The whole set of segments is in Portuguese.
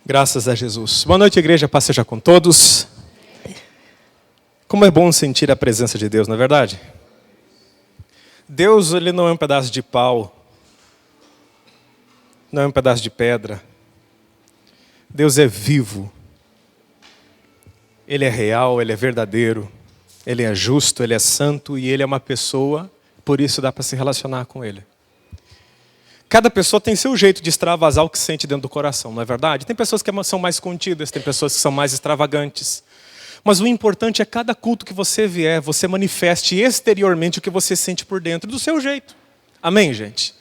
Graças a Jesus. Boa noite, igreja. Paz seja com todos. Como é bom sentir a presença de Deus, não é verdade? Deus, ele não é um pedaço de pau. Não é um pedaço de pedra. Deus é vivo. Ele é real, ele é verdadeiro. Ele é justo, ele é santo e ele é uma pessoa. Por isso dá para se relacionar com ele. Cada pessoa tem seu jeito de extravasar o que sente dentro do coração, não é verdade? Tem pessoas que são mais contidas, tem pessoas que são mais extravagantes. Mas o importante é cada culto que você vier, você manifeste exteriormente o que você sente por dentro, do seu jeito. Amém, gente?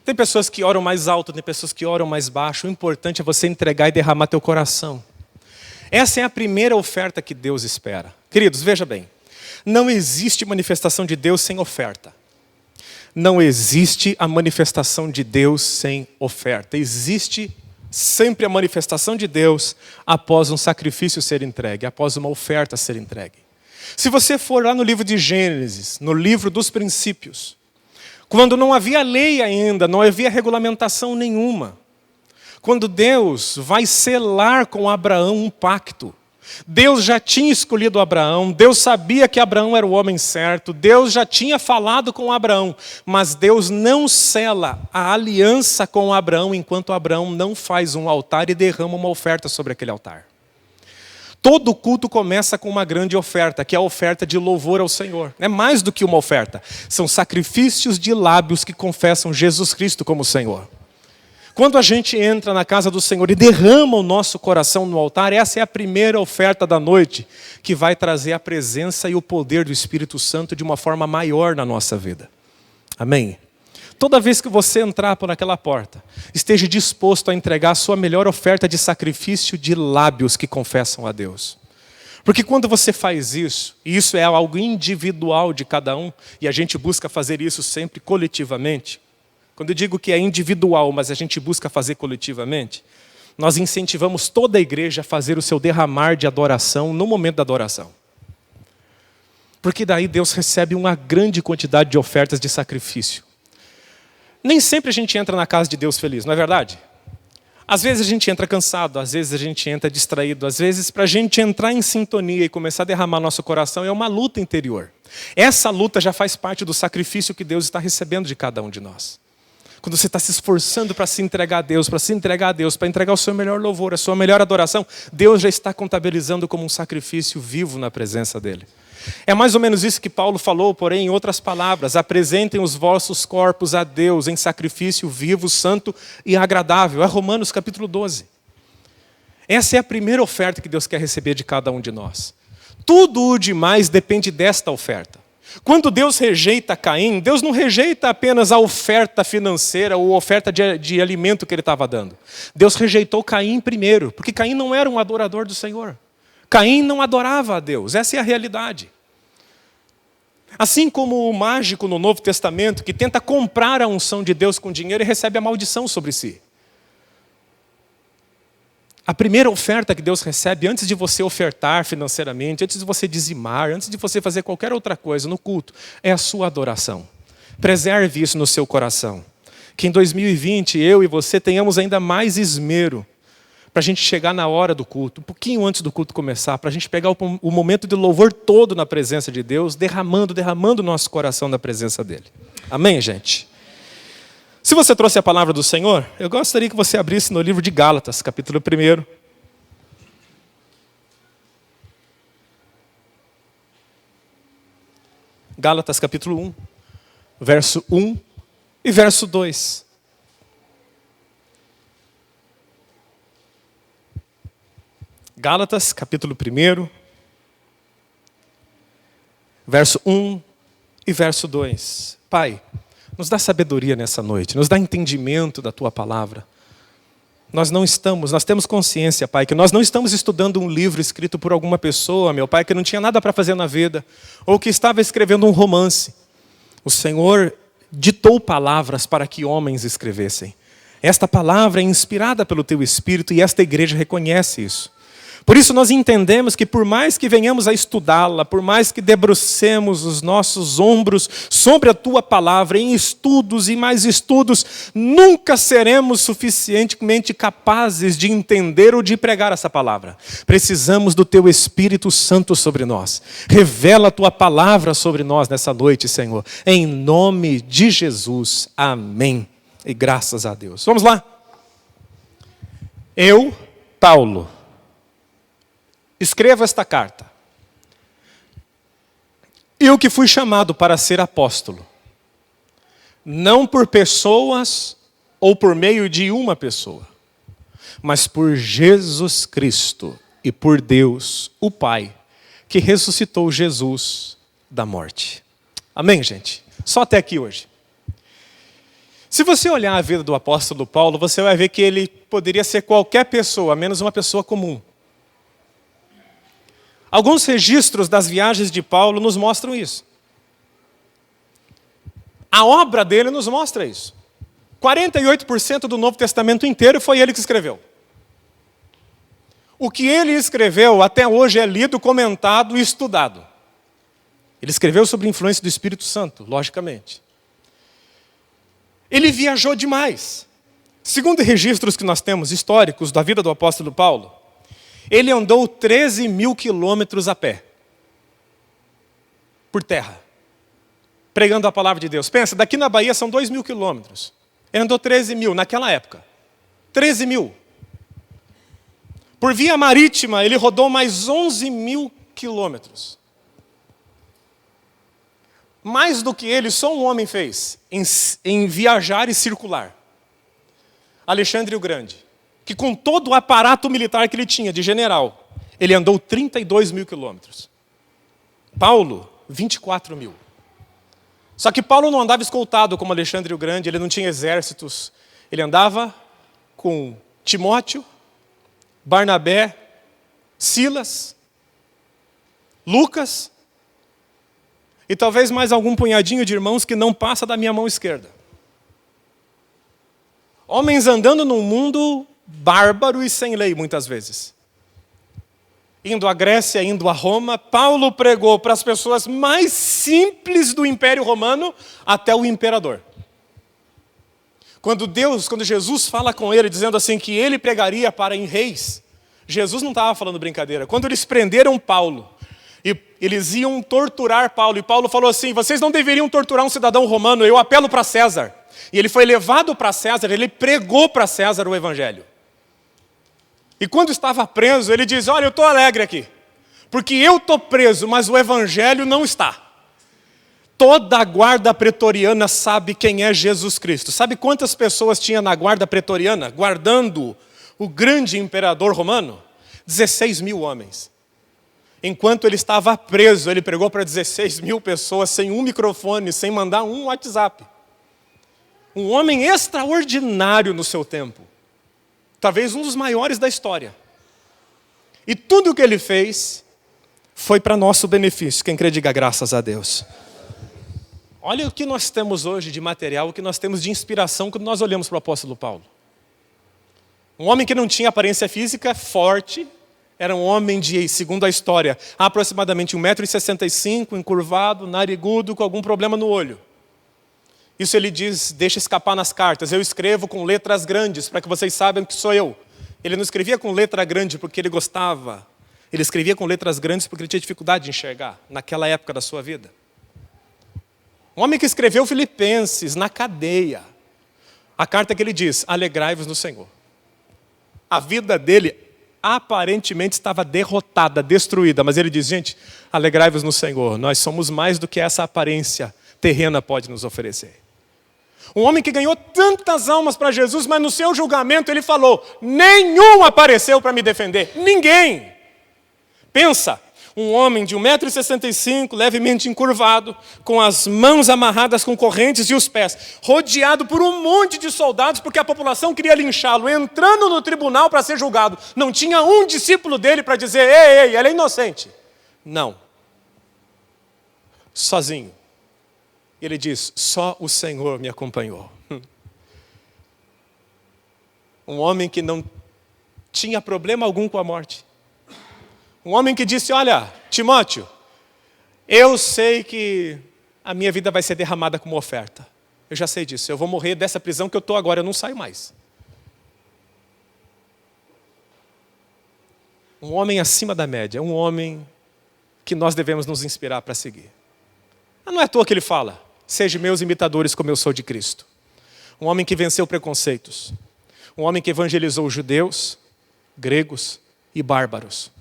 Tem pessoas que oram mais alto, tem pessoas que oram mais baixo. O importante é você entregar e derramar teu coração. Essa é a primeira oferta que Deus espera. Queridos, veja bem. Não existe manifestação de Deus sem oferta. Não existe a manifestação de Deus sem oferta. Existe sempre a manifestação de Deus após um sacrifício ser entregue, após uma oferta ser entregue. Se você for lá no livro de Gênesis, no livro dos princípios, quando não havia lei ainda, não havia regulamentação nenhuma, quando Deus vai selar com Abraão um pacto, Deus já tinha escolhido Abraão, Deus sabia que Abraão era o homem certo, Deus já tinha falado com Abraão, mas Deus não sela a aliança com Abraão enquanto Abraão não faz um altar e derrama uma oferta sobre aquele altar. Todo culto começa com uma grande oferta, que é a oferta de louvor ao Senhor. É mais do que uma oferta, são sacrifícios de lábios que confessam Jesus Cristo como Senhor. Quando a gente entra na casa do Senhor e derrama o nosso coração no altar, essa é a primeira oferta da noite, que vai trazer a presença e o poder do Espírito Santo de uma forma maior na nossa vida. Amém? Toda vez que você entrar por aquela porta, esteja disposto a entregar a sua melhor oferta de sacrifício de lábios que confessam a Deus. Porque quando você faz isso, e isso é algo individual de cada um, e a gente busca fazer isso sempre coletivamente, quando eu digo que é individual, mas a gente busca fazer coletivamente, nós incentivamos toda a igreja a fazer o seu derramar de adoração no momento da adoração. Porque daí Deus recebe uma grande quantidade de ofertas de sacrifício. Nem sempre a gente entra na casa de Deus feliz, não é verdade? Às vezes a gente entra cansado, às vezes a gente entra distraído, às vezes para a gente entrar em sintonia e começar a derramar nosso coração é uma luta interior. Essa luta já faz parte do sacrifício que Deus está recebendo de cada um de nós. Quando você está se esforçando para se entregar a Deus, para entregar o seu melhor louvor, a sua melhor adoração, Deus já está contabilizando como um sacrifício vivo na presença dEle. É mais ou menos isso que Paulo falou, porém em outras palavras: apresentem os vossos corpos a Deus em sacrifício vivo, santo e agradável. É Romanos capítulo 12. Essa é a primeira oferta que Deus quer receber de cada um de nós. Tudo o demais depende desta oferta. Quando Deus rejeita Caim, Deus não rejeita apenas a oferta financeira ou a oferta de alimento que ele estava dando. Deus rejeitou Caim primeiro, porque Caim não era um adorador do Senhor. Caim não adorava a Deus, essa é a realidade. Assim como o mágico no Novo Testamento, que tenta comprar a unção de Deus com dinheiro e recebe a maldição sobre si. A primeira oferta que Deus recebe, antes de você ofertar financeiramente, antes de você dizimar, antes de você fazer qualquer outra coisa no culto, é a sua adoração. Preserve isso no seu coração. Que em 2020, eu e você tenhamos ainda mais esmero para a gente chegar na hora do culto, um pouquinho antes do culto começar, para a gente pegar o momento de louvor todo na presença de Deus, derramando o nosso coração na presença dEle. Amém, gente? Se você trouxe a palavra do Senhor, eu gostaria que você abrisse no livro de Gálatas, capítulo 1. Gálatas, capítulo 1, verso 1 e verso 2. Gálatas, capítulo 1, verso 1 e verso 2. Pai, nos dá sabedoria nessa noite, nos dá entendimento da Tua palavra. Nós temos consciência, Pai, que nós não estamos estudando um livro escrito por alguma pessoa, meu Pai, que não tinha nada para fazer na vida, ou que estava escrevendo um romance. O Senhor ditou palavras para que homens escrevessem. Esta palavra é inspirada pelo Teu Espírito e esta igreja reconhece isso. Por isso nós entendemos que por mais que venhamos a estudá-la, por mais que debrucemos os nossos ombros sobre a Tua palavra, em estudos e mais estudos, nunca seremos suficientemente capazes de entender ou de pregar essa palavra. Precisamos do Teu Espírito Santo sobre nós. Revela a Tua palavra sobre nós nessa noite, Senhor. Em nome de Jesus. Amém. E graças a Deus. Vamos lá. Eu, Paulo, escrevo esta carta. Eu que fui chamado para ser apóstolo, não por pessoas ou por meio de uma pessoa, mas por Jesus Cristo e por Deus, o Pai, que ressuscitou Jesus da morte. Amém, gente? Só até aqui hoje. Se você olhar a vida do apóstolo Paulo, você vai ver que ele poderia ser qualquer pessoa, menos uma pessoa comum. Alguns registros das viagens de Paulo nos mostram isso. A obra dele nos mostra isso. 48% do Novo Testamento inteiro foi ele que escreveu. O que ele escreveu até hoje é lido, comentado e estudado. Ele escreveu sob a influência do Espírito Santo, logicamente. Ele viajou demais. Segundo registros que nós temos históricos da vida do apóstolo Paulo, ele andou 13 mil quilômetros a pé, por terra, pregando a palavra de Deus. Pensa, daqui na Bahia são 2 mil quilômetros. Ele andou 13 mil naquela época. 13 mil. Por via marítima, ele rodou mais 11 mil quilômetros. Mais do que ele, só um homem fez em viajar e circular. Alexandre o Grande, que com todo o aparato militar que ele tinha, de general, ele andou 32 mil quilômetros. Paulo, 24 mil. Só que Paulo não andava escoltado como Alexandre o Grande, ele não tinha exércitos. Ele andava com Timóteo, Barnabé, Silas, Lucas e talvez mais algum punhadinho de irmãos que não passa da minha mão esquerda. Homens andando num mundo bárbaro e sem lei, muitas vezes. Indo à Grécia, indo a Roma, Paulo pregou para as pessoas mais simples do Império Romano até o imperador. Quando Jesus fala com ele, dizendo assim que ele pregaria para em reis, Jesus não estava falando brincadeira. Quando eles prenderam Paulo, e eles iam torturar Paulo, e Paulo falou assim, vocês não deveriam torturar um cidadão romano, eu apelo para César. E ele foi levado para César, ele pregou para César o evangelho. E quando estava preso, ele diz, olha, eu estou alegre aqui, porque eu estou preso, mas o evangelho não está. Toda a guarda pretoriana sabe quem é Jesus Cristo. Sabe quantas pessoas tinha na guarda pretoriana, guardando o grande imperador romano? 16 mil homens. Enquanto ele estava preso, ele pregou para 16 mil pessoas, sem um microfone, sem mandar um WhatsApp. Um homem extraordinário no seu tempo. Talvez um dos maiores da história. E tudo o que ele fez foi para nosso benefício. Quem crê, diga graças a Deus. Olha o que nós temos hoje de material, o que nós temos de inspiração quando nós olhamos para o apóstolo Paulo. Um homem que não tinha aparência física, forte, era um homem de, segundo a história, aproximadamente 1,65 m, encurvado, narigudo, com algum problema no olho. Isso ele diz, deixa escapar nas cartas, eu escrevo com letras grandes, para que vocês saibam que sou eu. Ele não escrevia com letra grande porque ele gostava, ele escrevia com letras grandes porque ele tinha dificuldade de enxergar, naquela época da sua vida. Um homem que escreveu Filipenses na cadeia. A carta que ele diz, alegrai-vos no Senhor. A vida dele aparentemente estava derrotada, destruída, mas ele diz, gente, alegrai-vos no Senhor. Nós somos mais do que essa aparência terrena pode nos oferecer. Um homem que ganhou tantas almas para Jesus, mas no seu julgamento ele falou, nenhum apareceu para me defender. Ninguém. Pensa. Um homem de 1,65 m, levemente encurvado, com as mãos amarradas com correntes e os pés, rodeado por um monte de soldados, porque a população queria linchá-lo, entrando no tribunal para ser julgado. Não tinha um discípulo dele para dizer, ei, ele é inocente. Não. Sozinho. Ele diz, só o Senhor me acompanhou. Um homem que não tinha problema algum com a morte. Um homem que disse, olha, Timóteo, eu sei que a minha vida vai ser derramada como oferta. Eu já sei disso, eu vou morrer dessa prisão que eu estou agora, eu não saio mais. Um homem acima da média, um homem que nós devemos nos inspirar para seguir. Não é à toa que ele fala, sejam meus imitadores como eu sou de Cristo. Um homem que venceu preconceitos. Um homem que evangelizou judeus, gregos e bárbaros.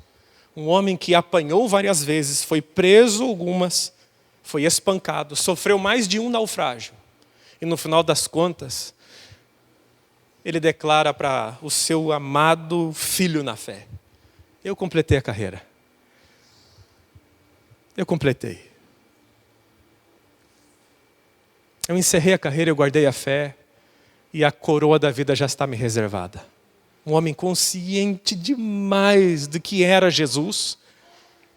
Um homem que apanhou várias vezes, foi preso algumas, foi espancado, sofreu mais de um naufrágio. E no final das contas, ele declara para o seu amado filho na fé, eu completei a carreira. Eu completei. Eu encerrei a carreira, eu guardei a fé, e a coroa da vida já está me reservada. Um homem consciente demais do que era Jesus,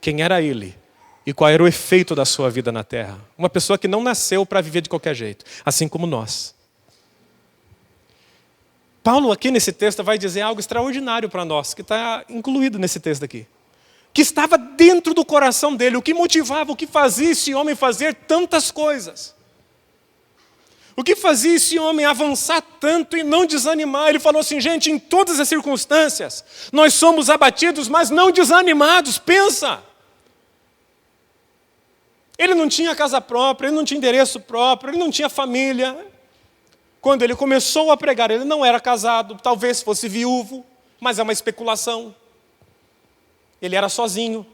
quem era ele, e qual era o efeito da sua vida na terra. Uma pessoa que não nasceu para viver de qualquer jeito, assim como nós. Paulo aqui nesse texto vai dizer algo extraordinário para nós, que está incluído nesse texto aqui. Que estava dentro do coração dele, o que motivava, o que fazia esse homem fazer tantas coisas. O que fazia esse homem avançar tanto e não desanimar? Ele falou assim, gente, em todas as circunstâncias, nós somos abatidos, mas não desanimados, pensa. Ele não tinha casa própria, ele não tinha endereço próprio, ele não tinha família. Quando ele começou a pregar, ele não era casado, talvez fosse viúvo, mas é uma especulação. Ele era sozinho.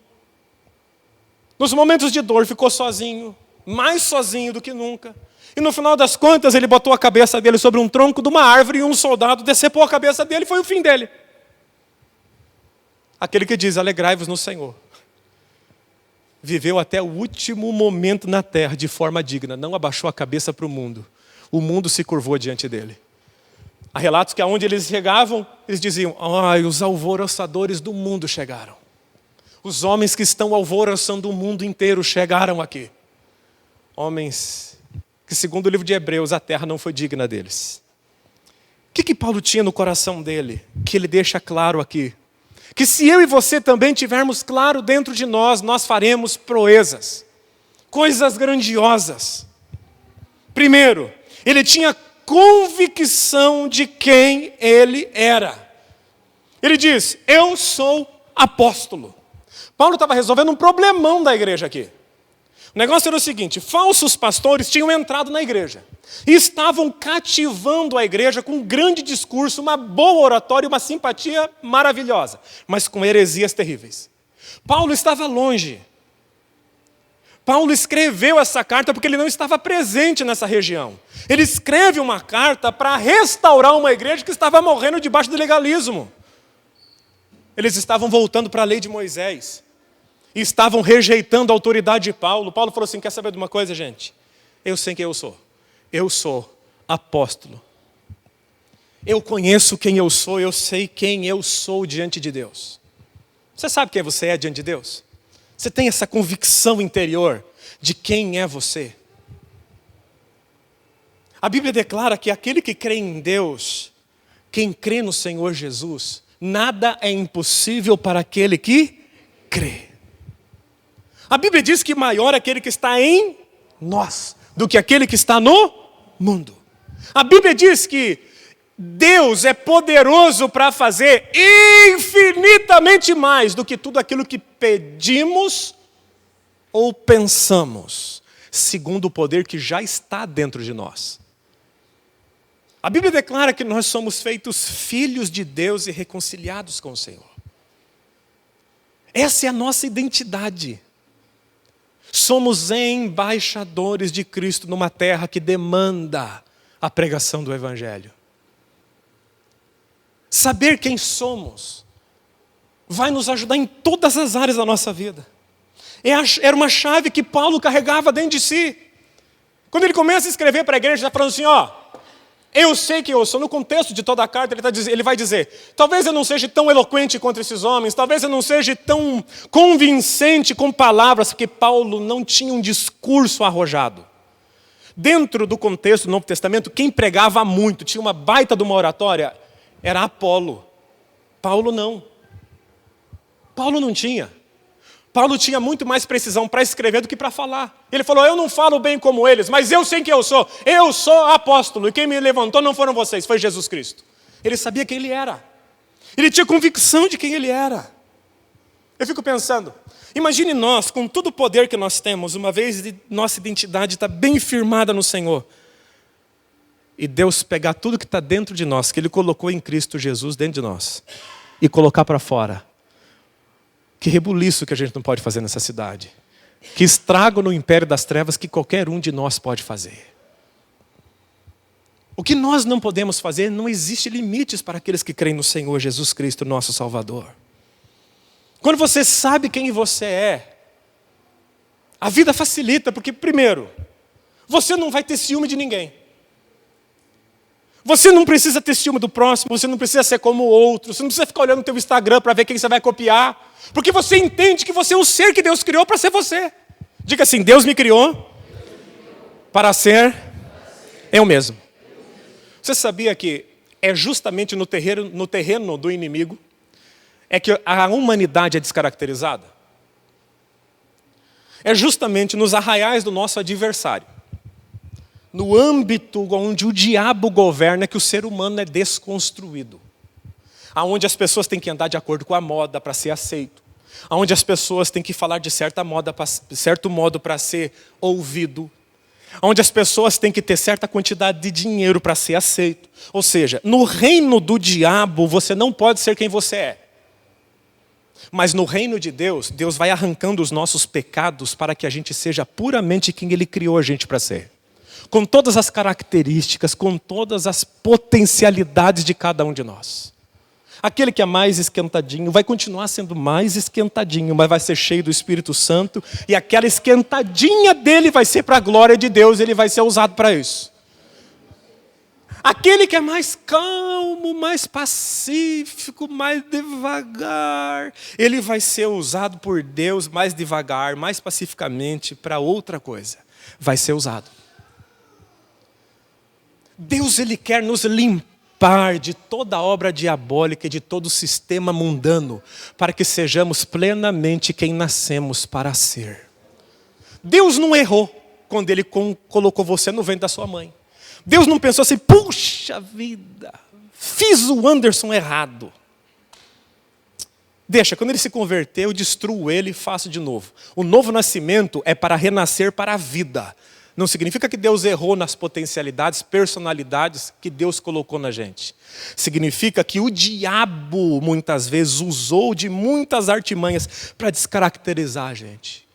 Nos momentos de dor ficou sozinho, mais sozinho do que nunca. E no final das contas ele botou a cabeça dele sobre um tronco de uma árvore e um soldado decepou a cabeça dele e foi o fim dele. Aquele que diz, alegrai-vos no Senhor. Viveu até o último momento na terra de forma digna, não abaixou a cabeça para o mundo. O mundo se curvou diante dele. Há relatos que aonde eles chegavam, eles diziam, os alvoroçadores do mundo chegaram. Os homens que estão alvoroçando o mundo inteiro chegaram aqui. Homens que, segundo o livro de Hebreus, a terra não foi digna deles. O que Paulo tinha no coração dele? Que ele deixa claro aqui. Que se eu e você também tivermos claro dentro de nós, nós faremos proezas. Coisas grandiosas. Primeiro, ele tinha convicção de quem ele era. Ele diz, eu sou apóstolo. Paulo estava resolvendo um problemão da igreja aqui. O negócio era o seguinte, falsos pastores tinham entrado na igreja. E estavam cativando a igreja com um grande discurso, uma boa oratória e uma simpatia maravilhosa. Mas com heresias terríveis. Paulo estava longe. Paulo escreveu essa carta porque ele não estava presente nessa região. Ele escreve uma carta para restaurar uma igreja que estava morrendo debaixo do legalismo. Eles estavam voltando para a lei de Moisés. E estavam rejeitando a autoridade de Paulo. Paulo falou assim, quer saber de uma coisa, gente? Eu sei quem eu sou. Eu sou apóstolo. Eu conheço quem eu sou, eu sei quem eu sou diante de Deus. Você sabe quem você é diante de Deus? Você tem essa convicção interior de quem é você? A Bíblia declara que aquele que crê em Deus, quem crê no Senhor Jesus, nada é impossível para aquele que crê. A Bíblia diz que maior é aquele que está em nós do que aquele que está no mundo. A Bíblia diz que Deus é poderoso para fazer infinitamente mais do que tudo aquilo que pedimos ou pensamos, segundo o poder que já está dentro de nós. A Bíblia declara que nós somos feitos filhos de Deus e reconciliados com o Senhor. Essa é a nossa identidade. Somos embaixadores de Cristo numa terra que demanda a pregação do Evangelho. Saber quem somos vai nos ajudar em todas as áreas da nossa vida. Era uma chave que Paulo carregava dentro de si. Quando ele começa a escrever para a igreja, ele está falando assim, eu sei que eu sou. No contexto de toda a carta, ele vai dizer, talvez eu não seja tão eloquente contra esses homens, talvez eu não seja tão convincente com palavras, porque Paulo não tinha um discurso arrojado. Dentro do contexto do Novo Testamento, quem pregava muito, tinha uma baita de uma oratória, era Apolo. Paulo não. Paulo não tinha. Paulo tinha muito mais precisão para escrever do que para falar. Ele falou, eu não falo bem como eles, mas eu sei quem eu sou. Eu sou apóstolo, e quem me levantou não foram vocês, foi Jesus Cristo. Ele sabia quem ele era. Ele tinha convicção de quem ele era. Eu fico pensando, imagine nós, com todo o poder que nós temos, uma vez nossa identidade está bem firmada no Senhor, e Deus pegar tudo que está dentro de nós, que Ele colocou em Cristo Jesus dentro de nós, e colocar para fora. Que rebuliço que a gente não pode fazer nessa cidade. Que estrago no império das trevas que qualquer um de nós pode fazer. O que nós não podemos fazer, não existe limites para aqueles que creem no Senhor Jesus Cristo, nosso Salvador. Quando você sabe quem você é, a vida facilita, porque primeiro, você não vai ter ciúme de ninguém. Você não precisa ter ciúme do próximo, você não precisa ser como o outro, você não precisa ficar olhando no teu Instagram para ver quem você vai copiar, porque você entende que você é o ser que Deus criou para ser você. Diga assim, Deus me criou para ser eu mesmo. Você sabia que é justamente no terreno do inimigo é que a humanidade é descaracterizada? É justamente nos arraiais do nosso adversário. No âmbito onde o diabo governa, que o ser humano é desconstruído. Aonde as pessoas têm que andar de acordo com a moda para ser aceito. Aonde as pessoas têm que falar de certo modo para ser ouvido. Onde as pessoas têm que ter certa quantidade de dinheiro para ser aceito. Ou seja, no reino do diabo você não pode ser quem você é. Mas no reino de Deus, Deus vai arrancando os nossos pecados para que a gente seja puramente quem Ele criou a gente para ser. Com todas as características, com todas as potencialidades de cada um de nós. Aquele que é mais esquentadinho vai continuar sendo mais esquentadinho, mas vai ser cheio do Espírito Santo, e aquela esquentadinha dele vai ser para a glória de Deus, ele vai ser usado para isso. Aquele que é mais calmo, mais pacífico, mais devagar, ele vai ser usado por Deus mais devagar, mais pacificamente, para outra coisa. Vai ser usado. Deus, Ele quer nos limpar de toda obra diabólica e de todo o sistema mundano, para que sejamos plenamente quem nascemos para ser. Deus não errou quando Ele colocou você no ventre da sua mãe. Deus não pensou assim, puxa vida, fiz o Anderson errado. Deixa, quando ele se converter, eu destruo ele e faço de novo. O novo nascimento é para renascer para a vida. Não significa que Deus errou nas potencialidades, personalidades que Deus colocou na gente. Significa que o diabo, muitas vezes, usou de muitas artimanhas para descaracterizar a gente.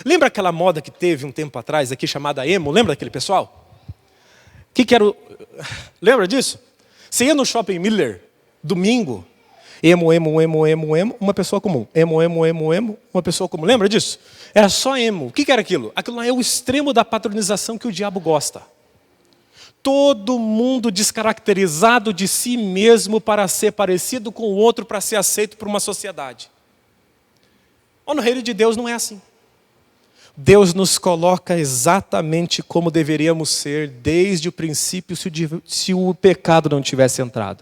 Lembra aquela moda que teve um tempo atrás aqui, chamada emo? Lembra daquele pessoal? Que era o... Lembra disso? Você ia no Shopping Miller, domingo, emo, uma pessoa comum. Emo, uma pessoa comum. Lembra disso? Era só emo. O que era aquilo? Aquilo lá é o extremo da patronização que o diabo gosta. Todo mundo descaracterizado de si mesmo para ser parecido com o outro, para ser aceito por uma sociedade. Ou no reino de Deus não é assim. Deus nos coloca exatamente como deveríamos ser desde o princípio, se o pecado não tivesse entrado.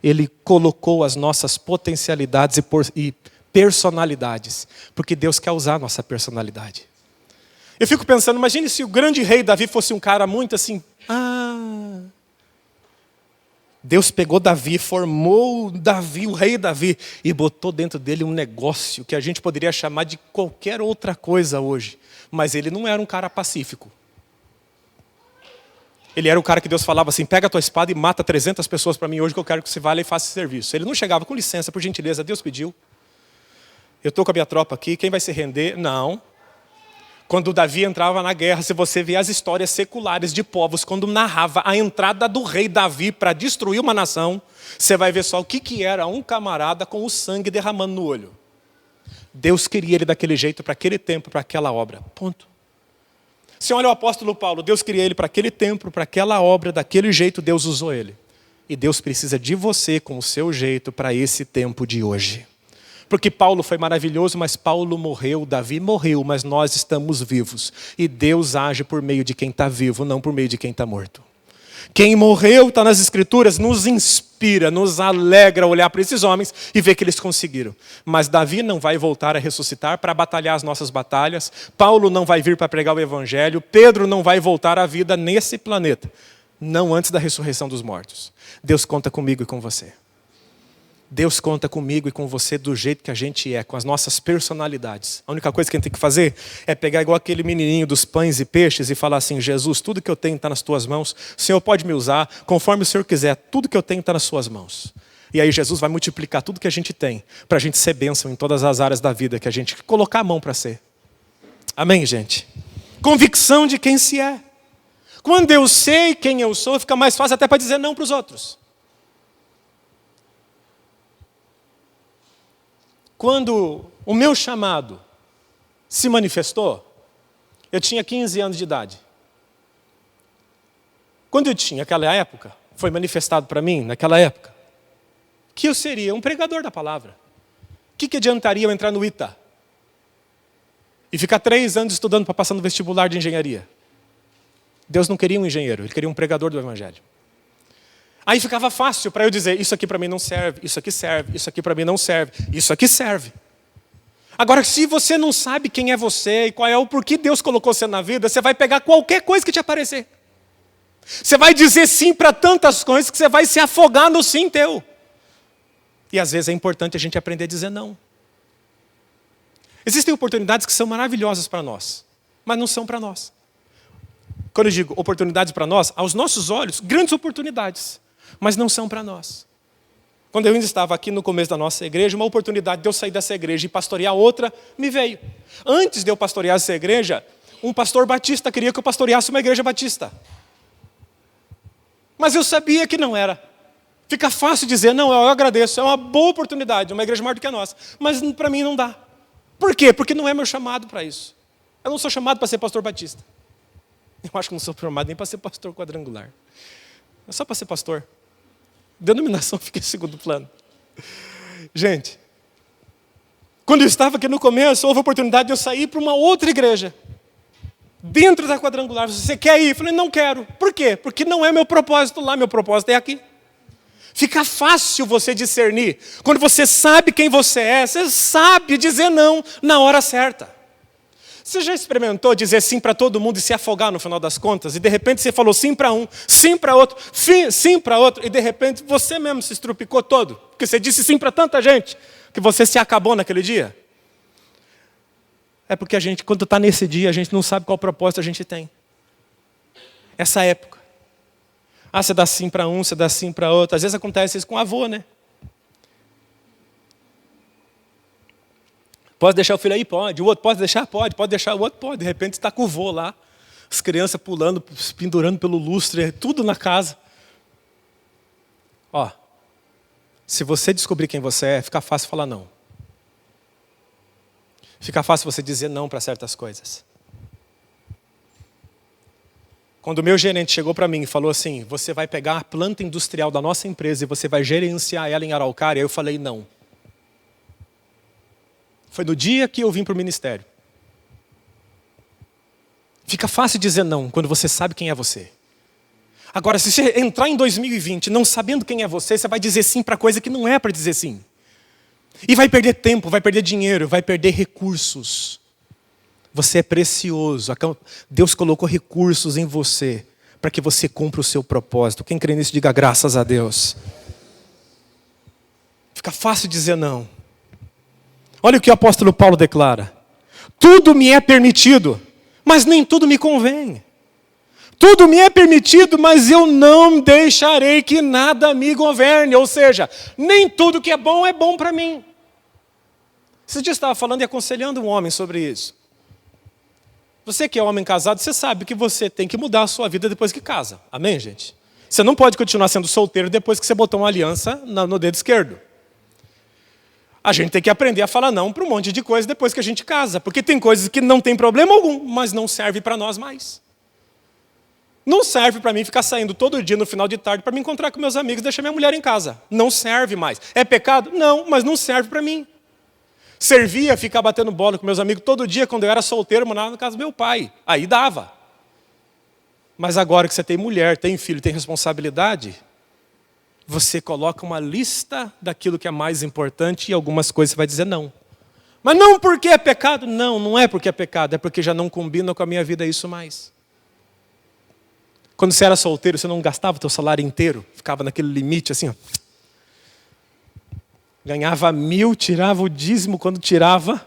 Ele colocou as nossas potencialidades e personalidades, porque Deus quer usar a nossa personalidade. Eu fico pensando, imagine se o grande rei Davi fosse um cara muito assim, Deus pegou Davi, formou Davi, o rei Davi, e botou dentro dele um negócio que a gente poderia chamar de qualquer outra coisa hoje. Mas ele não era um cara pacífico. Ele era o cara que Deus falava assim, pega a tua espada e mata 300 pessoas para mim hoje que eu quero que você vá lá e faça esse serviço. Ele não chegava, com licença, por gentileza, Deus pediu. Eu estou com a minha tropa aqui, quem vai se render? Não. Quando Davi entrava na guerra, se você vê as histórias seculares de povos, quando narrava a entrada do rei Davi para destruir uma nação, você vai ver só o que era um camarada com o sangue derramando no olho. Deus queria ele daquele jeito, para aquele tempo, para aquela obra. Ponto. Você olha o apóstolo Paulo, Deus queria ele para aquele tempo, para aquela obra, daquele jeito Deus usou ele. E Deus precisa de você com o seu jeito para esse tempo de hoje. Porque Paulo foi maravilhoso, mas Paulo morreu, Davi morreu, mas nós estamos vivos. E Deus age por meio de quem está vivo, não por meio de quem está morto. Quem morreu, está nas Escrituras, nos inspira, nos alegra olhar para esses homens e ver que eles conseguiram. Mas Davi não vai voltar a ressuscitar para batalhar as nossas batalhas. Paulo não vai vir para pregar o Evangelho. Pedro não vai voltar à vida nesse planeta. Não antes da ressurreição dos mortos. Deus conta comigo e com você. Deus conta comigo e com você do jeito que a gente é, com as nossas personalidades. A única coisa que a gente tem que fazer é pegar igual aquele menininho dos pães e peixes e falar assim: Jesus, tudo que eu tenho está nas tuas mãos, o Senhor pode me usar conforme o Senhor quiser, tudo que eu tenho está nas suas mãos. E aí Jesus vai multiplicar tudo que a gente tem, para a gente ser bênção em todas as áreas da vida que a gente colocar a mão para ser. Amém, gente? Convicção de quem se é. Quando eu sei quem eu sou, fica mais fácil até para dizer não para os outros. Quando o meu chamado se manifestou, eu tinha 15 anos de idade. Quando eu tinha aquela época, foi manifestado para mim, naquela época, que eu seria um pregador da palavra. O que adiantaria eu entrar no ITA e ficar 3 anos estudando para passar no vestibular de engenharia? Deus não queria um engenheiro, Ele queria um pregador do Evangelho. Aí ficava fácil para eu dizer: isso aqui para mim não serve, isso aqui serve, isso aqui para mim não serve, isso aqui serve. Agora, se você não sabe quem é você e qual é o porquê Deus colocou você na vida, você vai pegar qualquer coisa que te aparecer. Você vai dizer sim para tantas coisas que você vai se afogar no sim teu. E às vezes é importante a gente aprender a dizer não. Existem oportunidades que são maravilhosas para nós, mas não são para nós. Quando eu digo oportunidades para nós, aos nossos olhos, grandes oportunidades, mas não são para nós. Quando eu ainda estava aqui no começo da nossa igreja, uma oportunidade de eu sair dessa igreja e pastorear outra me veio. Antes de eu pastorear essa igreja, um pastor batista queria que eu pastoreasse uma igreja batista. Mas eu sabia que não era. Fica fácil dizer: não, eu agradeço, é uma boa oportunidade, uma igreja maior do que a nossa. Mas para mim não dá. Por quê? Porque não é meu chamado para isso. Eu não sou chamado para ser pastor batista. Eu acho que não sou chamado nem para ser pastor quadrangular. É só para ser pastor. Denominação fica em segundo plano. Gente, quando eu estava aqui no começo, houve a oportunidade de eu sair para uma outra igreja. Dentro da quadrangular. Você quer ir? Eu falei: não quero. Por quê? Porque não é meu propósito lá, meu propósito é aqui. Fica fácil você discernir. Quando você sabe quem você é, você sabe dizer não na hora certa. Você já experimentou dizer sim para todo mundo e se afogar no final das contas? E de repente você falou sim para um, sim para outro, sim para outro, e de repente você mesmo se estrupicou todo. Porque você disse sim para tanta gente que você se acabou naquele dia. É porque a gente, quando está nesse dia, a gente não sabe qual propósito a gente tem. Essa época. Ah, você dá sim para um, você dá sim para outro. Às vezes acontece isso com o avô, né? Pode deixar o filho aí? Pode. O outro pode deixar? Pode. Pode deixar o outro? Pode. De repente está com o vô lá. As crianças pulando, pendurando pelo lustre, tudo na casa. Ó, se você descobrir quem você é, fica fácil falar não. Fica fácil você dizer não para certas coisas. Quando o meu gerente chegou para mim e falou assim: você vai pegar a planta industrial da nossa empresa e você vai gerenciar ela em Araucária, eu falei não. Foi no dia que eu vim para o ministério. Fica fácil dizer não quando você sabe quem é você. Agora, se você entrar em 2020 não sabendo quem é você, você vai dizer sim para coisa que não é para dizer sim. E vai perder tempo, vai perder dinheiro, vai perder recursos. Você é precioso. Deus colocou recursos em você para que você cumpra o seu propósito. Quem crê nisso, diga graças a Deus. Fica fácil dizer não. Olha o que o apóstolo Paulo declara: tudo me é permitido, mas nem tudo me convém. Tudo me é permitido, mas eu não deixarei que nada me governe. Ou seja, nem tudo que é bom para mim. Esse dia eu estava falando e aconselhando um homem sobre isso. Você que é homem casado, você sabe que você tem que mudar a sua vida depois que casa. Amém, gente? Você não pode continuar sendo solteiro depois que você botou uma aliança no dedo esquerdo. A gente tem que aprender a falar não para um monte de coisa depois que a gente casa. Porque tem coisas que não tem problema algum, mas não serve para nós mais. Não serve para mim ficar saindo todo dia no final de tarde para me encontrar com meus amigos e deixar minha mulher em casa. Não serve mais. É pecado? Não, mas não serve para mim. Servia ficar batendo bola com meus amigos todo dia quando eu era solteiro, morava na casa do meu pai. Aí dava. Mas agora que você tem mulher, tem filho, tem responsabilidade, você coloca uma lista daquilo que é mais importante e algumas coisas você vai dizer não. Mas não porque é pecado. Não, não é porque é pecado, é porque já não combina com a minha vida isso mais. Quando você era solteiro, você não gastava o teu salário inteiro, ficava naquele limite assim, ó. Ganhava 1.000, tirava o dízimo, quando tirava,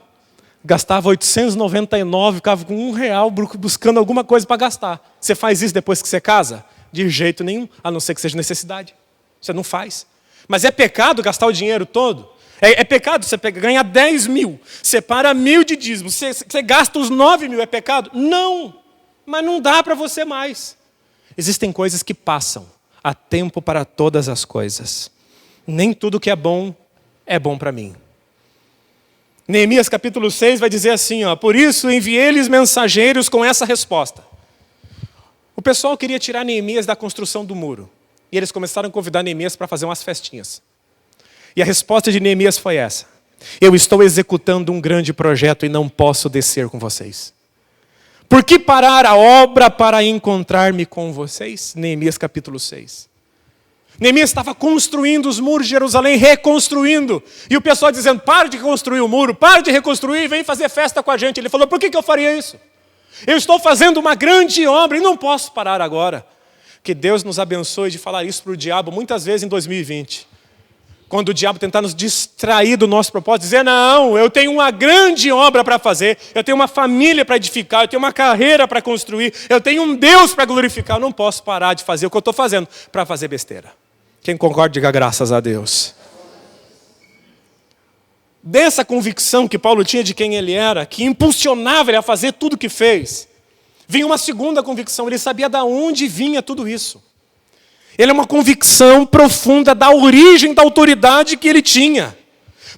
gastava 899, ficava com R$1 buscando alguma coisa para gastar. Você faz isso depois que você casa? De jeito nenhum, a não ser que seja necessidade. Você não faz. Mas é pecado gastar o dinheiro todo? É pecado você ganhar 10.000, separa 1.000 de dízimo, você gasta os 9.000, é pecado? Não, mas não dá para você mais. Existem coisas que passam, há tempo para todas as coisas. Nem tudo que é bom para mim. Neemias capítulo 6 vai dizer assim, ó, por isso enviei-lhes mensageiros com essa resposta. O pessoal queria tirar Neemias da construção do muro. E eles começaram a convidar Neemias para fazer umas festinhas. E a resposta de Neemias foi essa: eu estou executando um grande projeto e não posso descer com vocês. Por que parar a obra para encontrar-me com vocês? Neemias capítulo 6. Neemias estava construindo os muros de Jerusalém, reconstruindo. E o pessoal dizendo, para de construir o muro, para de reconstruir, vem fazer festa com a gente. Ele falou, por que eu faria isso? Eu estou fazendo uma grande obra e não posso parar agora. Que Deus nos abençoe de falar isso para o diabo muitas vezes em 2020. Quando o diabo tentar nos distrair do nosso propósito, dizer, não, eu tenho uma grande obra para fazer, eu tenho uma família para edificar, eu tenho uma carreira para construir, eu tenho um Deus para glorificar, eu não posso parar de fazer o que eu estou fazendo para fazer besteira. Quem concorda, diga graças a Deus. Dessa convicção que Paulo tinha de quem ele era, que impulsionava ele a fazer tudo o que fez, vinha uma segunda convicção, ele sabia de onde vinha tudo isso. Ele é uma convicção profunda da origem da autoridade que ele tinha.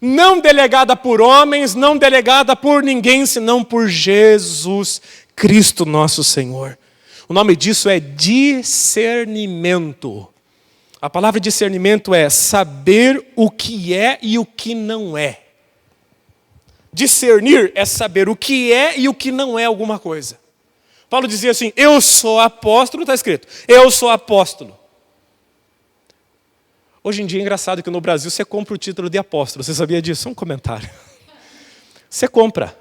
Não delegada por homens, não delegada por ninguém, senão por Jesus Cristo nosso Senhor. O nome disso é discernimento. A palavra discernimento é saber o que é e o que não é. Discernir é saber o que é e o que não é alguma coisa. Paulo dizia assim, eu sou apóstolo, está escrito, eu sou apóstolo. Hoje em dia é engraçado que no Brasil você compra o título de apóstolo. Você sabia disso? Um comentário. Você compra.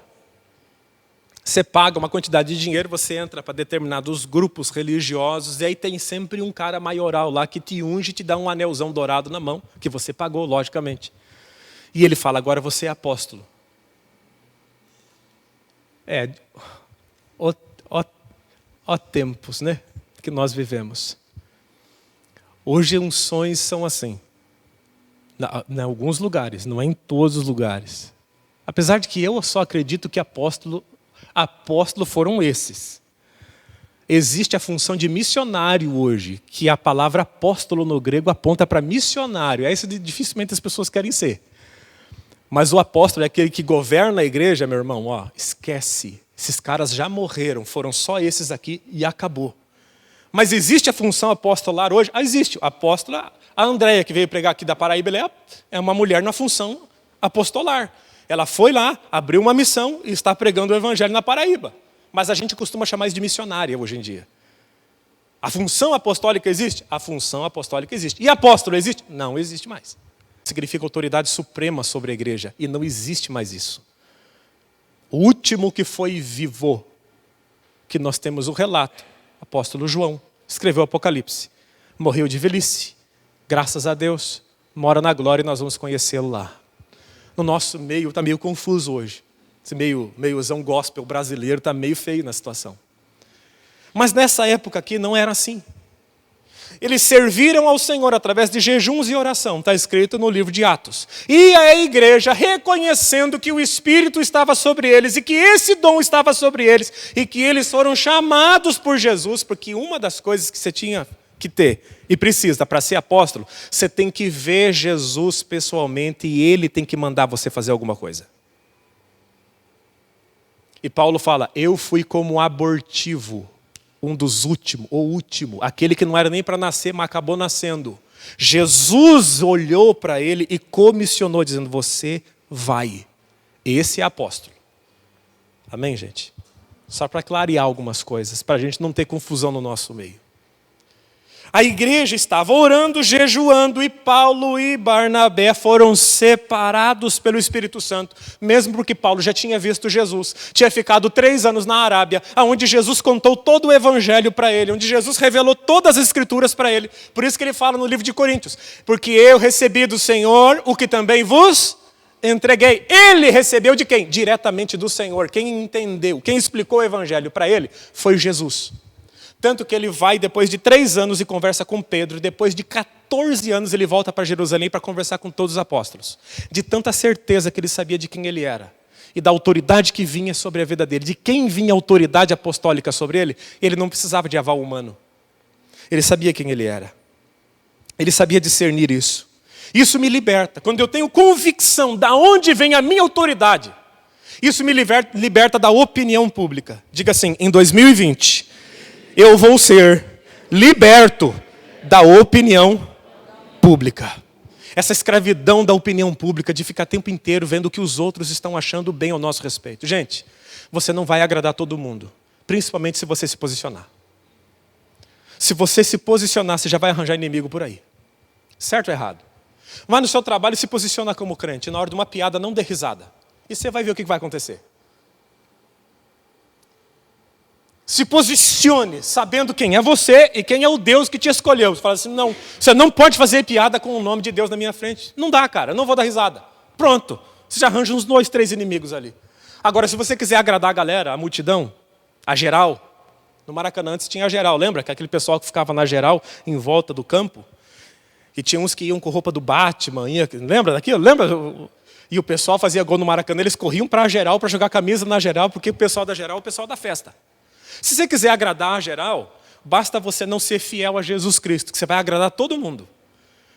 Você paga uma quantidade de dinheiro, você entra para determinados grupos religiosos e aí tem sempre um cara maioral lá que te unge e te dá um anelzão dourado na mão, que você pagou, logicamente. E ele fala, agora você é apóstolo. Ó tempos, né? Que nós vivemos. Hoje unções são assim, em alguns lugares, não é em todos os lugares. Apesar de que eu só acredito que apóstolo foram esses. Existe a função de missionário hoje, que a palavra apóstolo no grego aponta para missionário. É isso que dificilmente as pessoas querem ser. Mas o apóstolo é aquele que governa a igreja, meu irmão, ó, esquece. Esses caras já morreram, foram só esses aqui e acabou. Mas existe a função apostolar hoje? Existe. A apóstola, a Andréia, que veio pregar aqui da Paraíba, ela é uma mulher na função apostolar. Ela foi lá, abriu uma missão e está pregando o evangelho na Paraíba. Mas a gente costuma chamar isso de missionária hoje em dia. A função apostólica existe? A função apostólica existe. E apóstolo existe? Não existe mais. Significa autoridade suprema sobre a igreja. E não existe mais isso. O último que foi vivo, que nós temos o relato, apóstolo João, escreveu o Apocalipse. Morreu de velhice. Graças a Deus, mora na glória e nós vamos conhecê-lo lá. No nosso meio, está meio confuso hoje. Esse meiozão gospel brasileiro está meio feio na situação. Mas nessa época aqui não era assim. Eles serviram ao Senhor através de jejuns e oração, está escrito no livro de Atos. E a igreja, reconhecendo que o Espírito estava sobre eles e que esse dom estava sobre eles e que eles foram chamados por Jesus, porque uma das coisas que você tinha que ter e precisa para ser apóstolo, você tem que ver Jesus pessoalmente e ele tem que mandar você fazer alguma coisa. E Paulo fala, eu fui como abortivo, um dos últimos, o último, aquele que não era nem para nascer, mas acabou nascendo. Jesus olhou para ele e comissionou, dizendo, você vai. Esse é apóstolo. Amém, gente? Só para clarear algumas coisas, para a gente não ter confusão no nosso meio. A igreja estava orando, jejuando, e Paulo e Barnabé foram separados pelo Espírito Santo, mesmo porque Paulo já tinha visto Jesus. Tinha ficado 3 anos na Arábia, onde Jesus contou todo o evangelho para ele, onde Jesus revelou todas as escrituras para ele. Por isso que ele fala no livro de Coríntios, porque eu recebi do Senhor o que também vos entreguei. Ele recebeu de quem? Diretamente do Senhor. Quem entendeu, quem explicou o evangelho para ele foi Jesus. Tanto que ele vai depois de 3 anos e conversa com Pedro, e depois de 14 anos ele volta para Jerusalém para conversar com todos os apóstolos. De tanta certeza que ele sabia de quem ele era, e da autoridade que vinha sobre a vida dele, de quem vinha a autoridade apostólica sobre ele, ele não precisava de aval humano. Ele sabia quem ele era. Ele sabia discernir isso. Isso me liberta. Quando eu tenho convicção de onde vem a minha autoridade, isso me liberta da opinião pública. Diga assim, em 2020... eu vou ser liberto da opinião pública. Essa escravidão da opinião pública, de ficar o tempo inteiro vendo o que os outros estão achando bem ao nosso respeito. Gente, você não vai agradar todo mundo, principalmente se você se posicionar. Se você se posicionar, você já vai arranjar inimigo por aí. Certo ou errado? Vai no seu trabalho e se posiciona como crente. Na hora de uma piada, não dê risada. E você vai ver o que vai acontecer. Se posicione sabendo quem é você e quem é o Deus que te escolheu. Você fala assim, não, você não pode fazer piada com o nome de Deus na minha frente. Não dá, cara, eu não vou dar risada. Pronto, você já arranja uns 2, 3 inimigos ali. Agora, se você quiser agradar a galera, a multidão, a geral, no Maracanã antes tinha a geral, lembra? Que aquele pessoal que ficava na geral, em volta do campo, e tinha uns que iam com roupa do Batman, lembra daquilo? Lembra? E o pessoal fazia gol no Maracanã, eles corriam para a geral, para jogar camisa na geral, porque o pessoal da geral é o pessoal da festa. Se você quiser agradar a geral, basta você não ser fiel a Jesus Cristo, que você vai agradar todo mundo.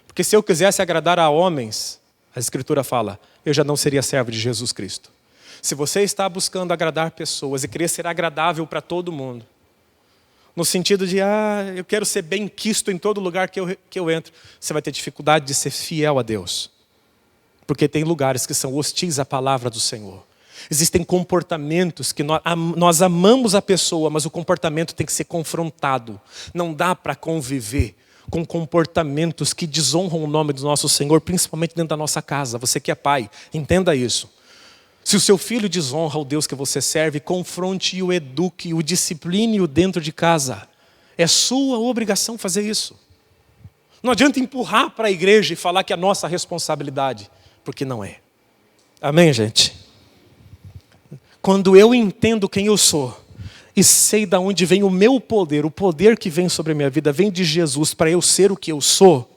Porque se eu quisesse agradar a homens, a Escritura fala, eu já não seria servo de Jesus Cristo. Se você está buscando agradar pessoas e querer ser agradável para todo mundo, no sentido de, eu quero ser bem quisto em todo lugar que eu entro, você vai ter dificuldade de ser fiel a Deus. Porque tem lugares que são hostis à palavra do Senhor. Existem comportamentos que nós amamos a pessoa, mas o comportamento tem que ser confrontado. Não dá para conviver com comportamentos que desonram o nome do nosso Senhor, principalmente dentro da nossa casa. Você que é pai, entenda isso. Se o seu filho desonra o Deus que você serve, confronte-o, o eduque, o discipline-o dentro de casa. É sua obrigação fazer isso. Não adianta empurrar para a igreja e falar que é nossa responsabilidade, porque não é. Amém, gente? Quando eu entendo quem eu sou e sei de onde vem o meu poder, o poder que vem sobre a minha vida, vem de Jesus para eu ser o que eu sou,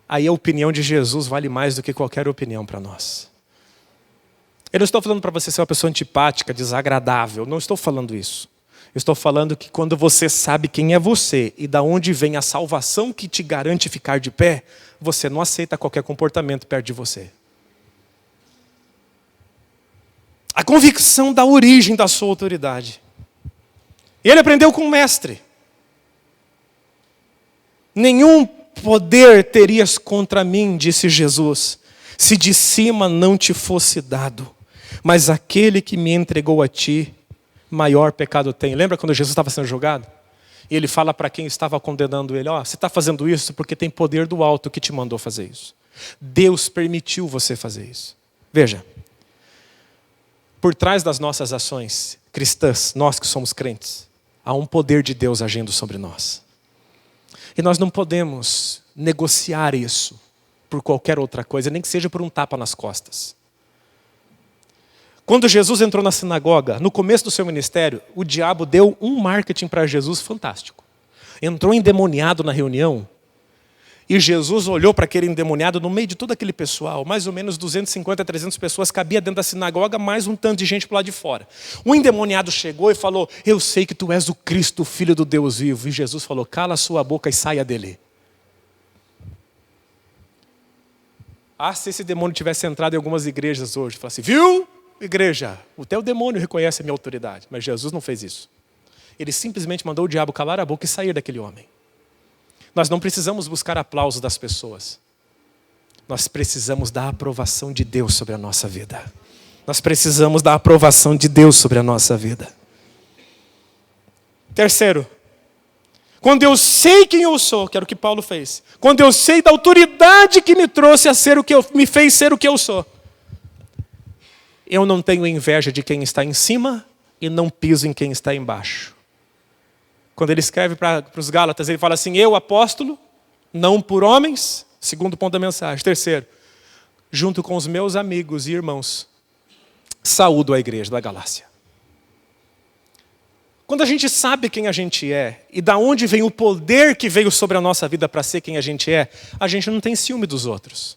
aí a opinião de Jesus vale mais do que qualquer opinião para nós. Eu não estou falando para você ser uma pessoa antipática, desagradável, não estou falando isso. Eu estou falando que quando você sabe quem é você e de onde vem a salvação que te garante ficar de pé, você não aceita qualquer comportamento perto de você. A convicção da origem da sua autoridade. Ele aprendeu com o mestre. Nenhum poder terias contra mim, disse Jesus, se de cima não te fosse dado. Mas aquele que me entregou a ti, maior pecado tem. Lembra quando Jesus estava sendo julgado? E ele fala para quem estava condenando ele, você está fazendo isso porque tem poder do alto que te mandou fazer isso. Deus permitiu você fazer isso. Veja. Por trás das nossas ações cristãs, nós que somos crentes, há um poder de Deus agindo sobre nós. E nós não podemos negociar isso por qualquer outra coisa, nem que seja por um tapa nas costas. Quando Jesus entrou na sinagoga, no começo do seu ministério, o diabo deu um marketing para Jesus fantástico. Entrou endemoniado na reunião, e Jesus olhou para aquele endemoniado no meio de todo aquele pessoal, mais ou menos 250 a 300 pessoas, cabia dentro da sinagoga, mais um tanto de gente para lá de fora. O endemoniado chegou e falou, eu sei que tu és o Cristo, o Filho do Deus vivo. E Jesus falou, cala a sua boca e saia dele. Se esse demônio tivesse entrado em algumas igrejas hoje, falasse, viu, igreja, o teu demônio reconhece a minha autoridade. Mas Jesus não fez isso. Ele simplesmente mandou o diabo calar a boca e sair daquele homem. Nós não precisamos buscar aplausos das pessoas. Nós precisamos da aprovação de Deus sobre a nossa vida. Nós precisamos da aprovação de Deus sobre a nossa vida. Terceiro, quando eu sei quem eu sou, que era o que Paulo fez, quando eu sei da autoridade que me trouxe a ser o que me fez ser o que eu sou, eu não tenho inveja de quem está em cima e não piso em quem está embaixo. Quando ele escreve para os Gálatas, ele fala assim: eu, apóstolo, não por homens, segundo ponto da mensagem. Terceiro, junto com os meus amigos e irmãos, saúdo a igreja da Galácia. Quando a gente sabe quem a gente é e da onde vem o poder que veio sobre a nossa vida para ser quem a gente não tem ciúme dos outros.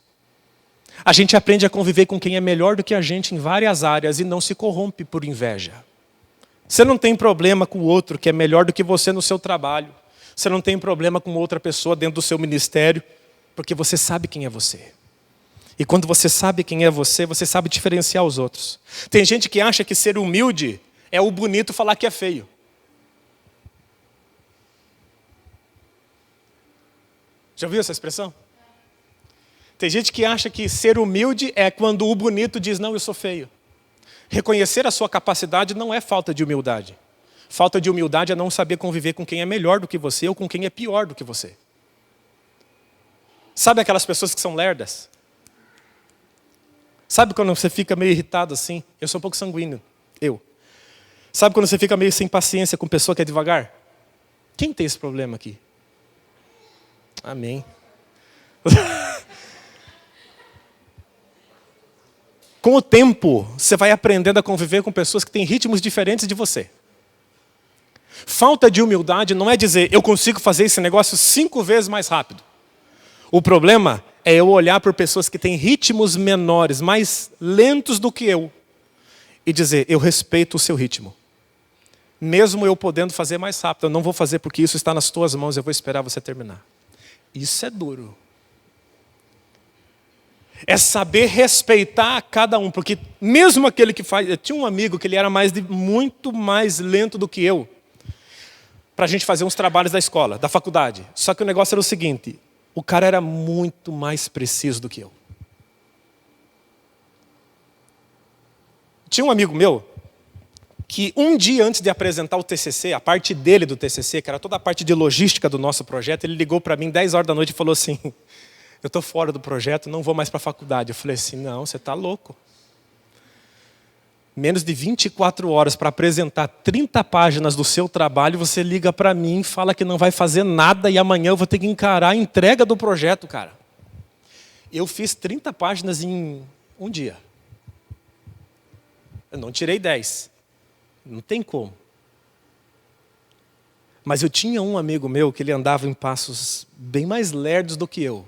A gente aprende a conviver com quem é melhor do que a gente em várias áreas e não se corrompe por inveja. Você não tem problema com o outro que é melhor do que você no seu trabalho. Você não tem problema com outra pessoa dentro do seu ministério, porque você sabe quem é você. E quando você sabe quem é você sabe diferenciar os outros. Tem gente que acha que ser humilde é o bonito falar que é feio. Já ouviu essa expressão? Tem gente que acha que ser humilde é quando o bonito diz: não, eu sou feio. Reconhecer a sua capacidade não é falta de humildade. Falta de humildade é não saber conviver com quem é melhor do que você ou com quem é pior do que você. Sabe aquelas pessoas que são lerdas? Sabe quando você fica meio irritado assim? Eu sou um pouco sanguíneo. Sabe quando você fica meio sem paciência com pessoa que é devagar? Quem tem esse problema aqui? Amém. Com o tempo, você vai aprendendo a conviver com pessoas que têm ritmos diferentes de você. Falta de humildade não é dizer: eu consigo fazer esse negócio 5 vezes mais rápido. O problema é eu olhar por pessoas que têm ritmos menores, mais lentos do que eu, e dizer: eu respeito o seu ritmo. Mesmo eu podendo fazer mais rápido, eu não vou fazer porque isso está nas tuas mãos, eu vou esperar você terminar. Isso é duro. É saber respeitar cada um, porque mesmo aquele que faz... Eu tinha um amigo que ele era muito mais lento do que eu, para a gente fazer uns trabalhos da escola, da faculdade. Só que o negócio era o seguinte: o cara era muito mais preciso do que eu. Tinha um amigo meu que um dia antes de apresentar o TCC, a parte dele do TCC, que era toda a parte de logística do nosso projeto, ele ligou para mim 10 horas da noite e falou assim: eu estou fora do projeto, não vou mais para a faculdade. Eu falei assim: não, você está louco. Menos de 24 horas para apresentar 30 páginas do seu trabalho, você liga para mim e fala que não vai fazer nada e amanhã eu vou ter que encarar a entrega do projeto, cara. Eu fiz 30 páginas em um dia. Eu não tirei 10. Não tem como. Mas eu tinha um amigo meu que ele andava em passos bem mais lerdos do que eu.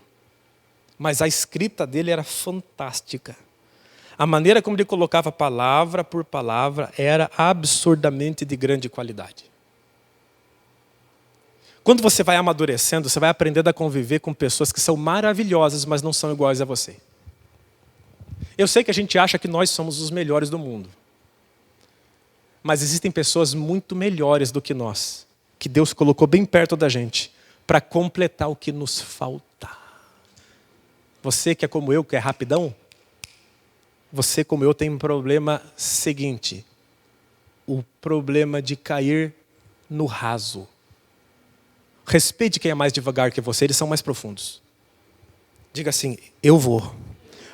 Mas a escrita dele era fantástica. A maneira como ele colocava palavra por palavra era absurdamente de grande qualidade. Quando você vai amadurecendo, você vai aprendendo a conviver com pessoas que são maravilhosas, mas não são iguais a você. Eu sei que a gente acha que nós somos os melhores do mundo. Mas existem pessoas muito melhores do que nós, que Deus colocou bem perto da gente, para completar o que nos falta. Você que é como eu, que é rapidão, você como eu tem um problema seguinte: o problema de cair no raso. Respeite quem é mais devagar que você, eles são mais profundos. Diga assim: eu vou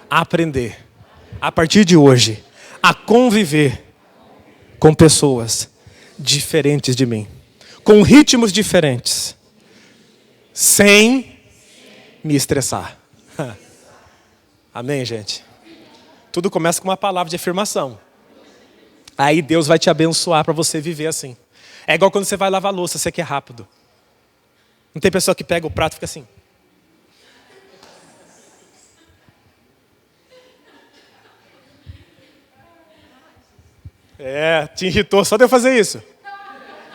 aprender, a partir de hoje, a conviver com pessoas diferentes de mim, com ritmos diferentes, sem me estressar. Amém, gente? Tudo começa com uma palavra de afirmação. Aí Deus vai te abençoar para você viver assim. É igual quando você vai lavar louça, você quer rápido. Não tem pessoa que pega o prato e fica assim. Te irritou só de eu fazer isso.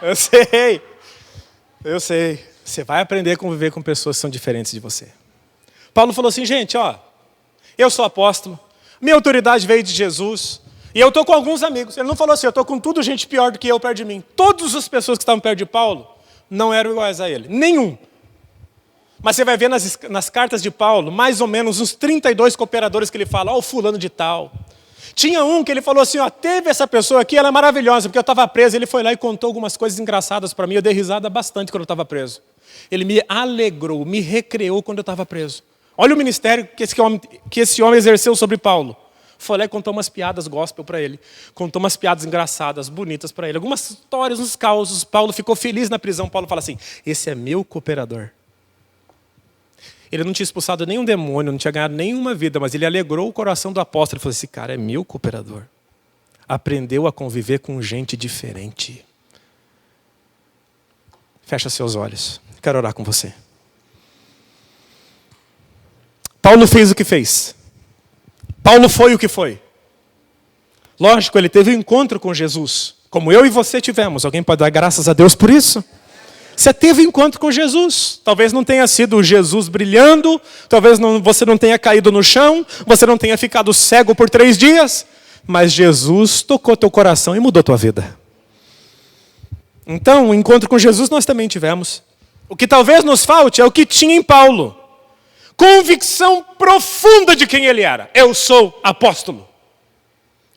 Eu sei. Você vai aprender a conviver com pessoas que são diferentes de você. Paulo falou assim: gente, eu sou apóstolo, minha autoridade veio de Jesus, e eu estou com alguns amigos. Ele não falou assim: eu estou com tudo gente pior do que eu perto de mim. Todas as pessoas que estavam perto de Paulo não eram iguais a ele, nenhum. Mas você vai ver nas cartas de Paulo, mais ou menos uns 32 cooperadores que ele fala: o fulano de tal. Tinha um que ele falou assim, ó, teve essa pessoa aqui, ela é maravilhosa, porque eu estava preso. Ele foi lá e contou algumas coisas engraçadas para mim. Eu dei risada bastante quando eu estava preso. Ele me alegrou, me recreou quando eu estava preso. Olha o ministério que esse homem exerceu sobre Paulo. Foi lá e contou umas piadas gospel para ele. Contou umas piadas engraçadas, bonitas para ele. Algumas histórias, uns causos. Paulo ficou feliz na prisão. Paulo fala assim, esse é meu cooperador. Ele não tinha expulsado nenhum demônio, não tinha ganhado nenhuma vida, mas ele alegrou o coração do apóstolo. Ele falou, esse cara é meu cooperador. Aprendeu a conviver com gente diferente. Fecha seus olhos. Quero orar com você. Paulo fez o que fez. Paulo foi o que foi. Lógico, ele teve um encontro com Jesus, como eu e você tivemos. Alguém pode dar graças a Deus por isso? Você teve um encontro com Jesus. Talvez não tenha sido Jesus brilhando, talvez você não tenha caído no chão, você não tenha ficado cego por 3 dias, mas Jesus tocou teu coração e mudou tua vida. Então, o encontro com Jesus nós também tivemos. O que talvez nos falte é o que tinha em Paulo. Convicção profunda de quem ele era. Eu sou apóstolo.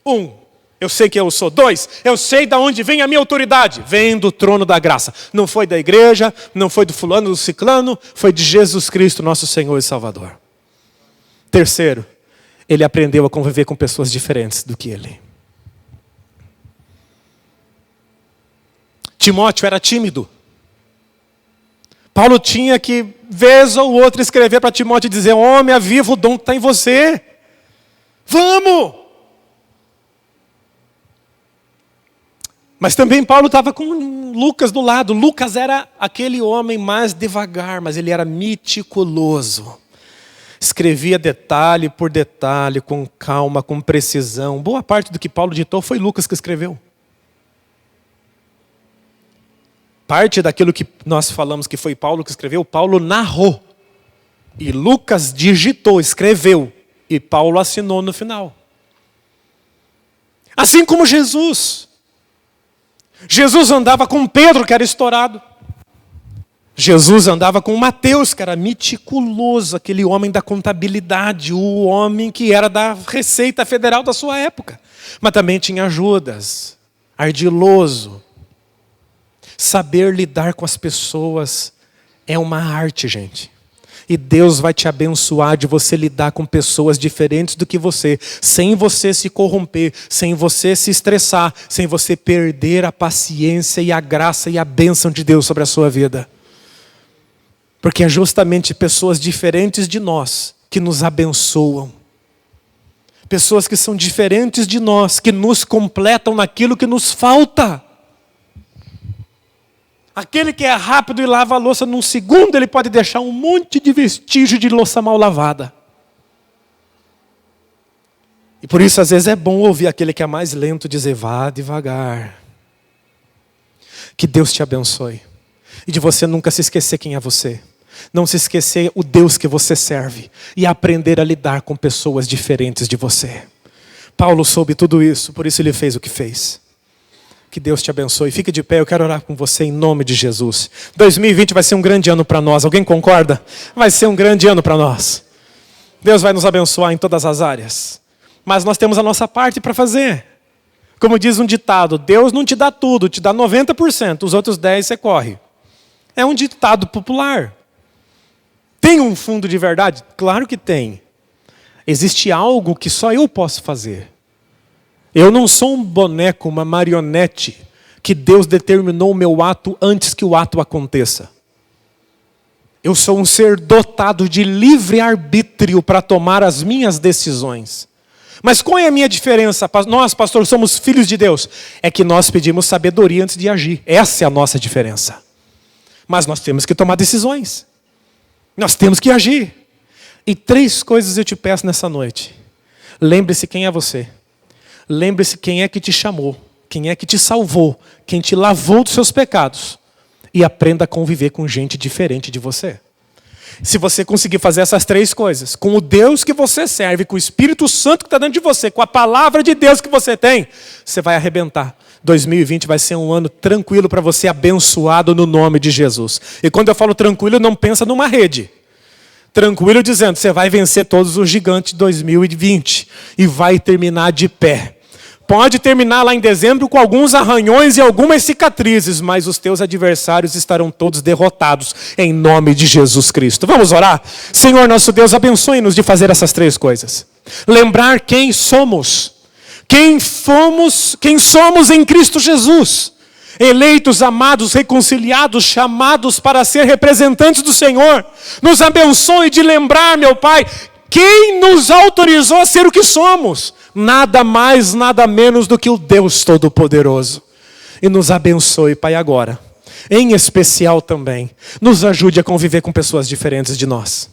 1. Eu sei que eu sou. 2. Eu sei de onde vem a minha autoridade. Vem do trono da graça. Não foi da igreja, não foi do fulano, do ciclano. Foi de Jesus Cristo, nosso Senhor e Salvador. 3. Ele aprendeu a conviver com pessoas diferentes do que ele. Timóteo era tímido. Paulo tinha que, vez ou outra, escrever para Timóteo e dizer, homem, aviva o dom que está em você. Vamos! Mas também Paulo estava com Lucas do lado. Lucas era aquele homem mais devagar, mas ele era meticuloso. Escrevia detalhe por detalhe, com calma, com precisão. Boa parte do que Paulo ditou foi Lucas que escreveu. Parte daquilo que nós falamos que foi Paulo que escreveu, Paulo narrou. E Lucas digitou, escreveu. E Paulo assinou no final. Assim como Jesus. Jesus andava com Pedro, que era estourado. Jesus andava com Mateus, que era meticuloso, aquele homem da contabilidade, o homem que era da Receita Federal da sua época. Mas também tinha Judas, ardiloso. Saber lidar com as pessoas é uma arte, gente. E Deus vai te abençoar de você lidar com pessoas diferentes do que você, sem você se corromper, sem você se estressar, sem você perder a paciência e a graça e a bênção de Deus sobre a sua vida. Porque é justamente pessoas diferentes de nós que nos abençoam. Pessoas que são diferentes de nós, que nos completam naquilo que nos falta. Aquele que é rápido e lava a louça num segundo, ele pode deixar um monte de vestígio de louça mal lavada. E por isso, às vezes, é bom ouvir aquele que é mais lento dizer, vá devagar. Que Deus te abençoe. E de você nunca se esquecer quem é você. Não se esquecer o Deus que você serve. E aprender a lidar com pessoas diferentes de você. Paulo soube tudo isso, por isso ele fez o que fez. Que Deus te abençoe. Fique de pé, eu quero orar com você em nome de Jesus. 2020 vai ser um grande ano para nós. Alguém concorda? Vai ser um grande ano para nós. Deus vai nos abençoar em todas as áreas. Mas nós temos a nossa parte para fazer. Como diz um ditado, Deus não te dá tudo, te dá 90%. Os outros 10% você corre. É um ditado popular. Tem um fundo de verdade? Claro que tem. Existe algo que só eu posso fazer. Eu não sou um boneco, uma marionete, que Deus determinou o meu ato antes que o ato aconteça. Eu sou um ser dotado de livre arbítrio para tomar as minhas decisões. Mas qual é a minha diferença? Nós, pastor, somos filhos de Deus. É que nós pedimos sabedoria antes de agir. Essa é a nossa diferença. Mas nós temos que tomar decisões. Nós temos que agir. E 3 coisas eu te peço nessa noite. Lembre-se quem é você. Lembre-se quem é que te chamou, quem é que te salvou, quem te lavou dos seus pecados. E aprenda a conviver com gente diferente de você. Se você conseguir fazer essas 3 coisas, com o Deus que você serve, com o Espírito Santo que está dentro de você, com a palavra de Deus que você tem, você vai arrebentar. 2020 vai ser um ano tranquilo para você, abençoado no nome de Jesus. E quando eu falo tranquilo, não pensa numa rede. tranquilo, dizendo, você vai vencer todos os gigantes de 2020 e vai terminar de pé. Pode terminar lá em dezembro com alguns arranhões e algumas cicatrizes, mas os teus adversários estarão todos derrotados em nome de Jesus Cristo. Vamos orar? Senhor nosso Deus, abençoe-nos de fazer essas 3 coisas. Lembrar quem somos. Quem somos em Cristo Jesus. Eleitos, amados, reconciliados, chamados para ser representantes do Senhor. Nos abençoe de lembrar, meu Pai, quem nos autorizou a ser o que somos. Nada mais, nada menos do que o Deus Todo-Poderoso. E nos abençoe, Pai, agora. Em especial também, nos ajude a conviver com pessoas diferentes de nós.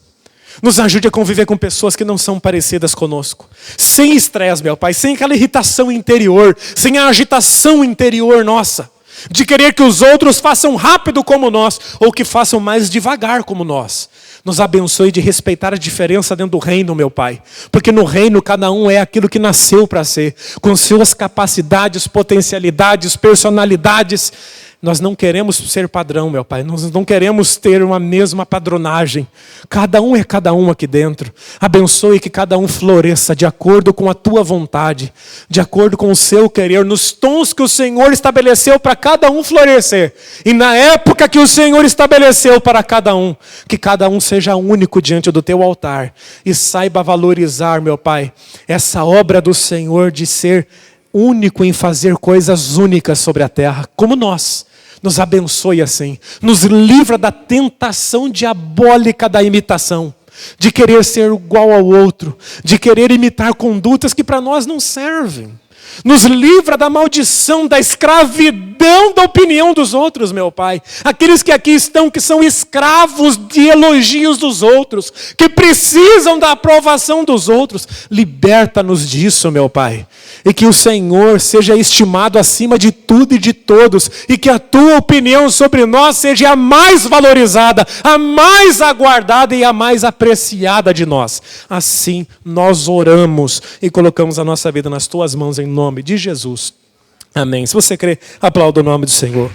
Nos ajude a conviver com pessoas que não são parecidas conosco. Sem estresse, meu Pai, sem aquela irritação interior, sem a agitação interior nossa. De querer que os outros façam rápido como nós, ou que façam mais devagar como nós. Nos abençoe de respeitar a diferença dentro do reino, meu Pai. Porque no reino cada um é aquilo que nasceu para ser. Com suas capacidades, potencialidades, personalidades. Nós não queremos ser padrão, meu Pai. Nós não queremos ter uma mesma padronagem. Cada um é cada um aqui dentro. Abençoe que cada um floresça de acordo com a Tua vontade. De acordo com o Seu querer. Nos tons que o Senhor estabeleceu para cada um florescer. E na época que o Senhor estabeleceu para cada um. Que cada um seja único diante do Teu altar. E saiba valorizar, meu Pai, essa obra do Senhor de ser único em fazer coisas únicas sobre a terra, como nós. Nos abençoe assim. Nos livra da tentação diabólica da imitação. De querer ser igual ao outro. De querer imitar condutas que para nós não servem. Nos livra da maldição, da escravidão da opinião dos outros, meu Pai. Aqueles que aqui estão, que são escravos de elogios dos outros, que precisam da aprovação dos outros. Liberta-nos disso, meu Pai. E que o Senhor seja estimado acima de tudo e de todos. E que a Tua opinião sobre nós seja a mais valorizada, a mais aguardada e a mais apreciada de nós. Assim nós oramos e colocamos a nossa vida nas Tuas mãos em nome de Jesus. Amém. Se você crê, aplauda o nome do Senhor.